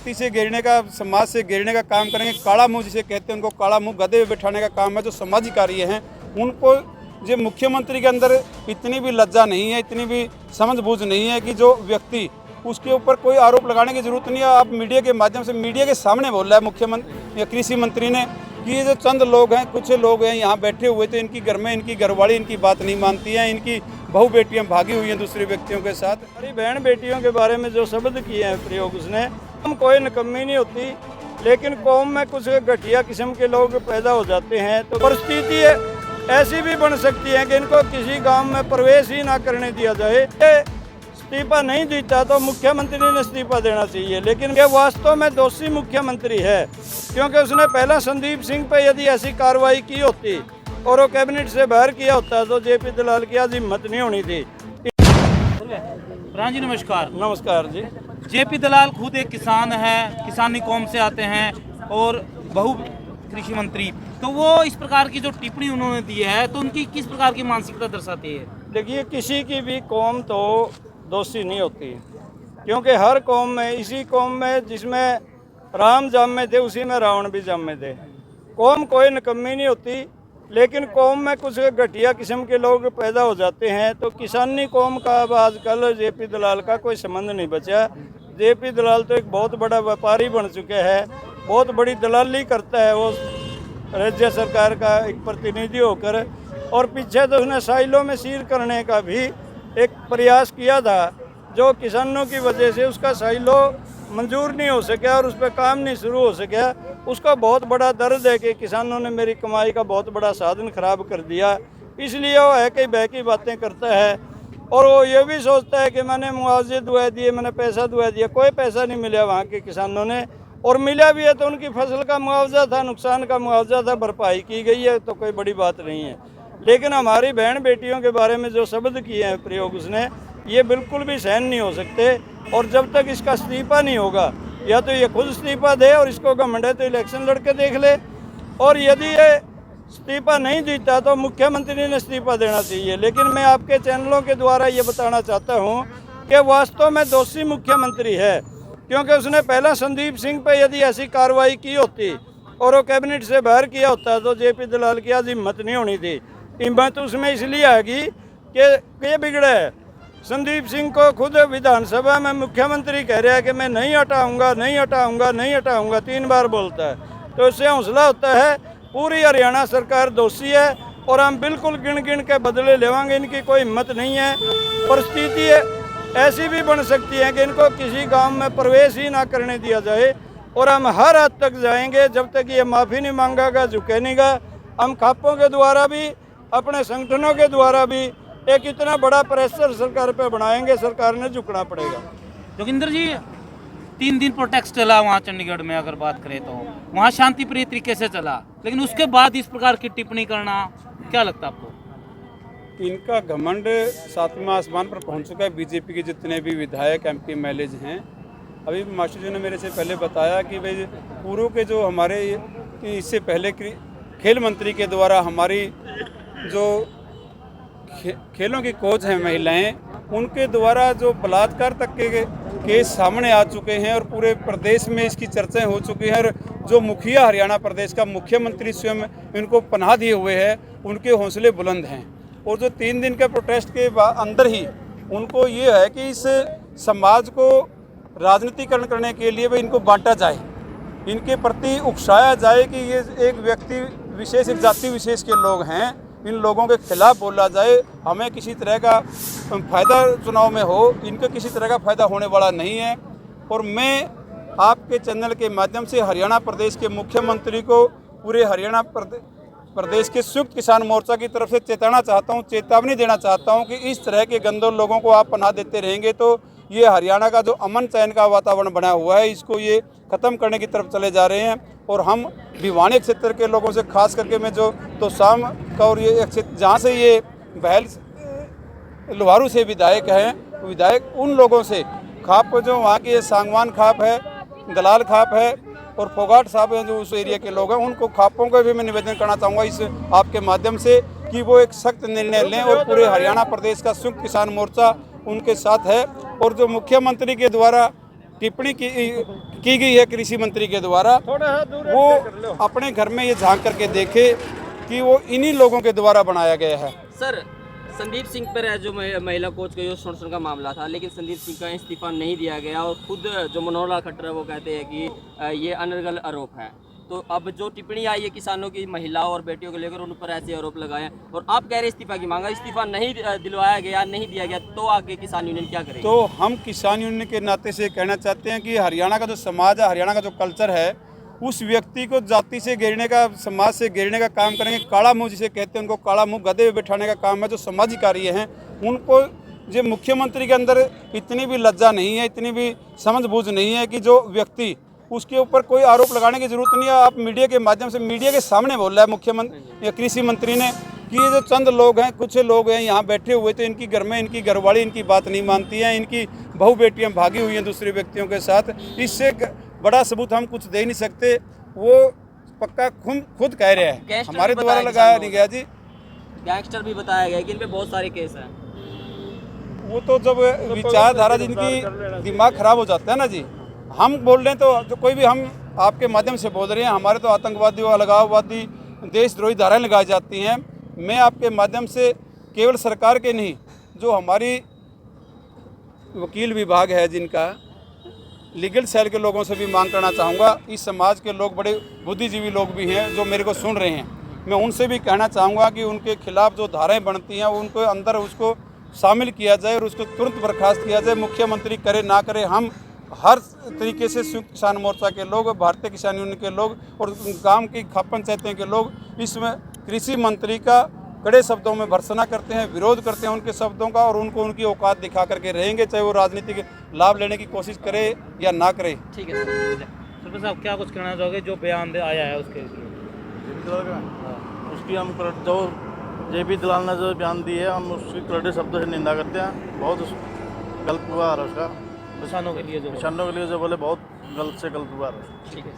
जाति से गिरने का, समाज से गिरने का काम करेंगे। काला मुंह जिसे कहते हैं, उनको काला मुंह गधे पे बिठाने का काम है। जो सामाजिक कार्य हैं उनको, जो मुख्यमंत्री के अंदर इतनी भी लज्जा नहीं है, इतनी भी समझबूझ नहीं है कि जो व्यक्ति, उसके ऊपर कोई आरोप लगाने की जरूरत नहीं है। आप मीडिया के माध्यम से, मीडिया के सामने बोल रहा है मुख्यमंत्री या कृषि मंत्री ने कि ये जो चंद लोग हैं, कुछ लोग हैं यहाँ बैठे हुए थे, इनकी घर में इनकी घरवाली इनकी बात नहीं मानती है, इनकी बहू बेटियां भागी हुई हैं दूसरे व्यक्तियों के साथ। हमारी बहन बेटियों के बारे में जो शब्द किए हैं प्रयोग उसने, हम कोई नकम्मी नहीं होती, लेकिन कौम में कुछ घटिया किस्म के लोग पैदा हो जाते हैं तो परिस्थिति ऐसी भी बन सकती है कि इनको किसी गांव में प्रवेश ही ना करने दिया जाए। इस्तीफा नहीं देता तो मुख्यमंत्री ने इस्तीफा देना चाहिए, लेकिन ये वास्तव में दोषी मुख्यमंत्री है, क्योंकि उसने पहला संदीप सिंह पे यदि ऐसी कार्रवाई की होती और वो कैबिनेट से बाहर किया होता तो जेपी दलाल की आज हिम्मत नहीं होनी थी। प्रधान जी नमस्कार। नमस्कार जी। जेपी दलाल खुद एक किसान है, किसानी कौम से आते हैं और बहु कृषि मंत्री, तो वो इस प्रकार की जो टिप्पणी उन्होंने दी है तो उनकी किस प्रकार की मानसिकता दर्शाती है? देखिए, किसी की भी कौम तो दोषी नहीं होती, क्योंकि हर कौम में, इसी कौम में जिसमें राम जन्मे थे उसी में रावण भी जन्मे थे। कौम कोई नकम्मी नहीं होती, लेकिन कौम में कुछ घटिया किस्म के लोग पैदा हो जाते हैं तो किसानी कौम का अब आजकल जेपी दलाल का कोई संबंध नहीं बचा। जेपी दलाल तो एक बहुत बड़ा व्यापारी बन चुके हैं, बहुत बड़ी दलाली करता है वो राज्य सरकार का एक प्रतिनिधि होकर, और पीछे तो उसने साइलों में सील करने का भी एक प्रयास किया था, जो किसानों की वजह से उसका साइलो मंजूर नहीं हो सका और उस पर काम नहीं शुरू हो सका। उसका बहुत बड़ा दर्द है कि किसानों ने मेरी कमाई का बहुत बड़ा साधन खराब कर दिया, इसलिए वो है कि बह की बातें करता है। और वो ये भी सोचता है कि मैंने मुआवजे दुआ दिए, मैंने पैसा दुआ दिया, कोई पैसा नहीं मिला वहाँ के किसानों ने, और मिला भी है तो उनकी फसल का मुआवजा था, नुकसान का मुआवजा था, भरपाई की गई है, तो कोई बड़ी बात नहीं है। लेकिन हमारी बहन बेटियों के बारे में जो शब्द किए हैं प्रयोग उसने, ये बिल्कुल भी सहन नहीं हो सकते। और जब तक इसका इस्तीफा नहीं होगा, या तो ये खुद इस्तीफा दे और इसको घमंड है तो इलेक्शन लड़के देख ले, और यदि ये इस्तीफा नहीं देता तो मुख्यमंत्री ने इस्तीफा देना चाहिए। लेकिन मैं आपके चैनलों के द्वारा ये बताना चाहता हूँ कि वास्तव में दोषी मुख्यमंत्री है, क्योंकि उसने पहला संदीप सिंह पे यदि ऐसी कार्रवाई की होती और वो कैबिनेट से बाहर किया होता तो जेपी दलाल की आज हिम्मत नहीं होनी थी। हिम्मत उसमें इसलिए आएगी कि ये बिगड़ा है। संदीप सिंह को खुद विधानसभा में मुख्यमंत्री कह रहा है कि मैं नहीं हटाऊंगा, नहीं हटाऊंगा, नहीं हटाऊंगा, 3 बार बोलता है, तो इससे हौसला होता है। पूरी हरियाणा सरकार दोषी है और हम बिल्कुल गिन गिन के बदले लेवांगे, इनकी कोई हिम्मत नहीं है। परिस्थिति ऐसी भी बन सकती है कि इनको किसी गांव में प्रवेश ही ना करने दिया जाए, और हम हर हद तक जाएंगे जब तक ये माफ़ी नहीं मांगेगा, झुके नहींगा। हम खापों के द्वारा भी, अपने संगठनों के द्वारा भी एक इतना बड़ा प्रेशर सरकार पे बनाएंगे, सरकार ने झुकना पड़ेगा। जोगिंदर जी, 3 दिन प्रोटेस्ट चला वहाँ चंडीगढ़ में, अगर बात करें तो वहाँ शांतिप्रिय तरीके से चला, लेकिन उसके बाद इस प्रकार की टिप्पणी करना, क्या लगता है आपको? इनका घमंड 7वें आसमान पर पहुंच चुका है। बीजेपी के जितने भी विधायक एमपी एमएलए हैं, अभी मास्टर जी ने मेरे से पहले बताया कि भाई पूर्व के जो हमारे, इससे पहले खेल मंत्री के द्वारा हमारी जो खेलों की कोच हैं महिलाएं, उनके द्वारा जो बलात्कार तक के केस सामने आ चुके हैं और पूरे प्रदेश में इसकी चर्चाएं हो चुकी हैं। और जो मुखिया हरियाणा प्रदेश का, मुख्यमंत्री स्वयं इनको पनाह दिए हुए हैं, उनके हौसले बुलंद हैं। और जो 3 दिन के प्रोटेस्ट के अंदर ही उनको ये है कि इस समाज को राजनीतिकरण करने के लिए भी इनको बांटा जाए, इनके प्रति उकसाया जाए कि ये एक व्यक्ति विशेष, एक जाति विशेष के लोग हैं, इन लोगों के खिलाफ बोला जाए। हमें किसी तरह का फ़ायदा चुनाव में हो, इनको किसी तरह का फ़ायदा होने वाला नहीं है। और मैं आपके चैनल के माध्यम से हरियाणा प्रदेश के मुख्यमंत्री को, पूरे हरियाणा प्रदेश के संयुक्त किसान मोर्चा की तरफ से चेतावनी देना चाहता हूं कि इस तरह के गंदे लोगों को आप पनाह देते रहेंगे तो ये हरियाणा का जो अमन चैन का वातावरण बना हुआ है, इसको ये ख़त्म करने की तरफ चले जा रहे हैं। और हम भिवानी क्षेत्र के लोगों से, खास करके मैं जो तो शाम का, और ये जहाँ से ये बहल लोहारू से विधायक हैं, विधायक उन लोगों से, खाप जो वहाँ के सांगवान खाप है, दलाल खाप है और फोगाट साहब हैं जो उस एरिया के लोग हैं, उनको खापों को भी मैं निवेदन करना चाहूँगा इस आपके माध्यम से कि वो एक सख्त निर्णय लें। और पूरे हरियाणा प्रदेश का संयुक्त किसान मोर्चा उनके साथ है। और जो मुख्यमंत्री के द्वारा टिप्पणी की गई है कृषि मंत्री के द्वारा, वो अपने घर में ये झांक करके देखे कि वो इन्हीं लोगों के द्वारा बनाया गया है। सर, संदीप सिंह पर है जो महिला कोच का जो शोषण का मामला था, लेकिन संदीप सिंह का इस्तीफा नहीं दिया गया और खुद जो मनोहर लाल खट्टर है वो कहते हैं कि ये अनर्गल आरोप है। तो अब जो टिप्पणी आई है किसानों की, महिलाओं और बेटियों को लेकर, उन पर ऐसे आरोप लगाए और आप कह रहे इस्तीफा की मांगा, इस्तीफा नहीं दिलवाया गया, नहीं दिया गया, तो आगे किसान यूनियन क्या करेगी? तो हम किसान यूनियन के नाते से कहना चाहते हैं कि हरियाणा का जो समाज है, हरियाणा का जो कल्चर है, उस व्यक्ति को जाति से घेरने का, समाज से घेरने का काम करेंगे। काला मुंह जिसे कहते हैं, उनको काला मुंह गधे पे बैठाने का काम है। जो सामाजिक कार्य हैं उनको, जो मुख्यमंत्री के अंदर इतनी भी लज्जा नहीं है, इतनी भी समझबूझ नहीं है कि जो व्यक्ति, उसके ऊपर कोई आरोप लगाने की जरूरत नहीं है। आप मीडिया के माध्यम से, मीडिया के सामने बोल रहा है मुख्यमंत्री या कृषि मंत्री ने कि ये जो चंद लोग हैं, कुछ लोग हैं यहाँ बैठे हुए, तो इनकी घर में इनकी घरवाली इनकी बात नहीं मानती हैं, इनकी बहू बेटियाँ भागी हुई हैं दूसरे व्यक्तियों के साथ। इससे बड़ा सबूत हम कुछ दे नहीं सकते। वो पक्का खुद कह रहे हैं, हमारे द्वारा लगाया नहीं गया जी। गैंगस्टर भी बताया गया कि इन पे बहुत सारे केस हैं। वो तो जब विचारधारा जिनकी दिमाग खराब हो जाता है ना जी, हम बोल रहे हैं तो जो कोई भी, हम आपके माध्यम से बोल रहे हैं, हमारे तो आतंकवादी व अलगाववादी देशद्रोही धाराएं लगाई जाती हैं। मैं आपके माध्यम से केवल सरकार के नहीं, जो हमारी वकील विभाग है, जिनका लीगल सेल के लोगों से भी मांग करना चाहूँगा। इस समाज के लोग बड़े बुद्धिजीवी लोग भी हैं जो मेरे को सुन रहे हैं, मैं उनसे भी कहना चाहूँगा कि उनके खिलाफ जो धाराएँ बनती हैं उनको अंदर उसको शामिल किया जाए और उसको तुरंत बर्खास्त किया जाए। मुख्यमंत्री करे ना करे, हम हर तरीके से संयुक्त किसान मोर्चा के लोग, भारतीय किसान यूनियन के लोग और गांव की खाप पंचायतें के लोग इसमें कृषि मंत्री का कड़े शब्दों में भर्त्सना करते हैं, विरोध करते हैं उनके शब्दों का, और उनको उनकी औकात दिखा करके रहेंगे, चाहे वो राजनीतिक लाभ लेने की कोशिश करे या ना करे। ठीक है सर। सरपंच साहब, क्या कुछ कहना चाहोगे जो बयान आया है उसके? उसकी हम जो JP दलाल ने जो बयान दी है, हम उसकी कड़े शब्दों से निंदा करते हैं। बहुत गलत व्यवहार है उसका, किसानों के लिए जो किसानों के लिए जो बोले, बहुत गलत से गलत व्यवहार है। ठीक है।